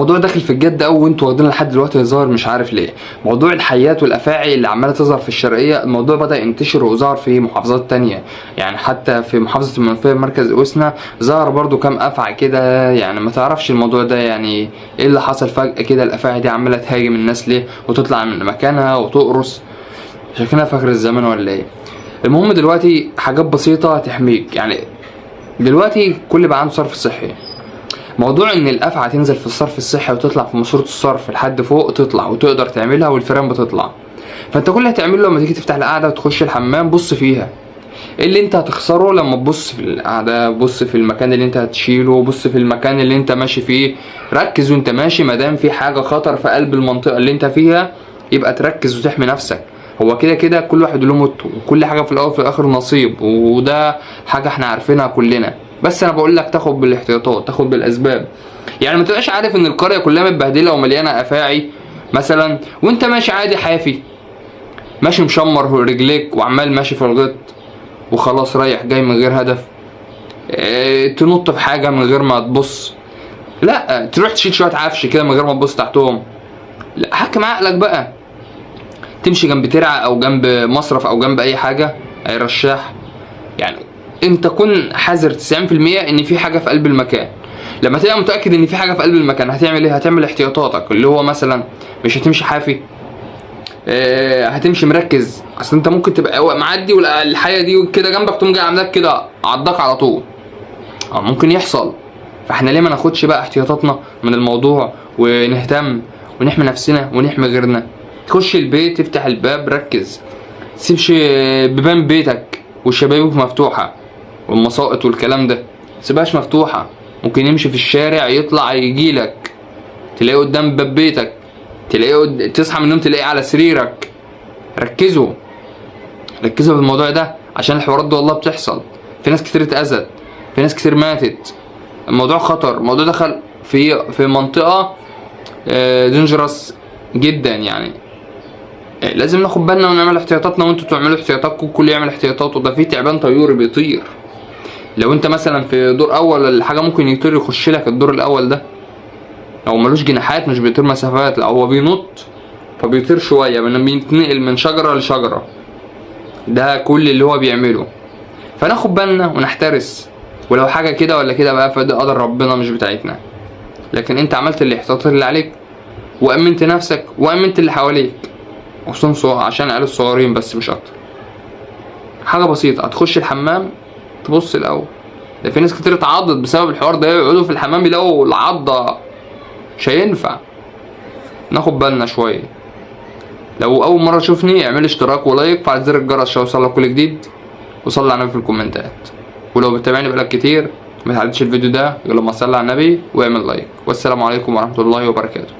الموضوع داخل في الجد قوي وانتوا واخدين لحد دلوقتي هزار، مش عارف ليه. موضوع الحيات والافاعي اللي عماله تظهر في الشرقيه، الموضوع بدا ينتشر وظهر في محافظات تانية. يعني حتى في محافظه المنوفيه مركز اوسنا ظهر برضو كام افعى كده، يعني ما تعرفش الموضوع ده يعني ايه اللي حصل فجاه كده. الافاعي دي عماله تهاجم الناس ليه وتطلع من مكانها وتقرص، شكلها فاكر الزمن ولا ايه؟ المهم دلوقتي حاجات بسيطه تحميك. يعني دلوقتي كل بقى عنده صرف صحي. موضوع ان الافعى تنزل في الصرف الصحي وتطلع في ماسوره الصرف لحد فوق، تطلع وتقدر تعملها والفيران بتطلع. فانت كل اللي هتعمله لما تيجي تفتح القعده وتخش الحمام، بص فيها. ايه اللي انت هتخسره لما تبص في القعده؟ بص في المكان اللي انت هتشيله، بص في المكان اللي انت ماشي فيه. ركز وانت ماشي، مادام في حاجه خطر في قلب المنطقه اللي انت فيها يبقى تركز وتحمي نفسك. هو كده كده كل واحد له موته، وكل حاجه في الاول وفي الاخر نصيب، وده حاجه احنا عارفينها كلنا. بس انا بقول لك تاخد بالاحتياطات، تاخد بالاسباب. يعني ما تبقاش عارف ان القريه كلها متبهدله ومليانه افاعي مثلا، وانت ماشي عادي حافي، ماشي مشمر رجليك وعمال ماشي في الغيط وخلاص رايح جاي من غير هدف. تنط في حاجه من غير ما تبص، لا تروح تشيل شويه عفش كده من غير ما تبص تحتهم. لا، حكم عقلك بقى. تمشي جنب ترعه او جنب مصرف او جنب اي حاجه، اي رشاح، يعني انت كن حذر 90% ان في حاجه في قلب المكان. لما تبقى متاكد ان في حاجه في قلب المكان هتعمل ايه؟ هتعمل احتياطاتك، اللي هو مثلا مش هتمشي حافي، هتمشي مركز. اصل انت ممكن تبقى معدي والحاجه دي كده جنبك تقوم جاي عاملاك كده عضك على طول، ممكن يحصل. فاحنا ليه ما ناخدش بقى احتياطاتنا من الموضوع ونهتم ونحمي نفسنا ونحمي غيرنا؟ تخش البيت تفتح الباب ركز، تسيبش بيبان بيتك والشبابيك مفتوحه والمساقط والكلام ده، سيبهاش مفتوحه. ممكن يمشي في الشارع يطلع يجيلك، تلاقيه قدام باب بيتك، تلاقيه تصحى من النوم تلاقيه على سريرك. ركزوا ركزوا في الموضوع ده، عشان الحوارات دي والله بتحصل. في ناس كتير اتأذت، في ناس كتير ماتت. الموضوع خطر، الموضوع دخل في منطقة دينجرس جدا. يعني لازم ناخد بالنا ونعمل احتياطاتنا، وانتوا تعملوا احتياطاتكم، كل يعمل احتياطاته. ده في تعبان طيوري بيطير، لو انت مثلا في دور اول ولا حاجه ممكن يطير يخش لك الدور الاول ده. هو ملوش جناحات، مش بيطير مسافات، لا هو بينط فبيطير شويه، بيتنقل من شجره لشجره. ده كل اللي هو بيعمله. فناخد بالنا ونحترس، ولو حاجه كده ولا كده بقى فده قدر ربنا مش بتاعتنا. لكن انت عملت الاحتياطات اللي عليك، وامنت نفسك وامنت اللي حواليك، خصوصا عشان العيال الصغيرين بس مش اكتر. حاجه بسيطه، هتخش الحمام تبص الاول. ده في ناس كتير اتعضت بسبب الحوار ده، يقعدوا في الحمام يلاقوا العضه، مش هينفع. ناخد بالنا شويه. لو اول مره تشوفني اعمل اشتراك ولايك، فعل زر الجرس عشان يوصلك كل جديد، وصلي على النبي في الكومنتات. ولو بتتابعني بقالك كتير ما تعديش الفيديو ده غير لما تصلي على النبي واعمل لايك. والسلام عليكم ورحمه الله وبركاته.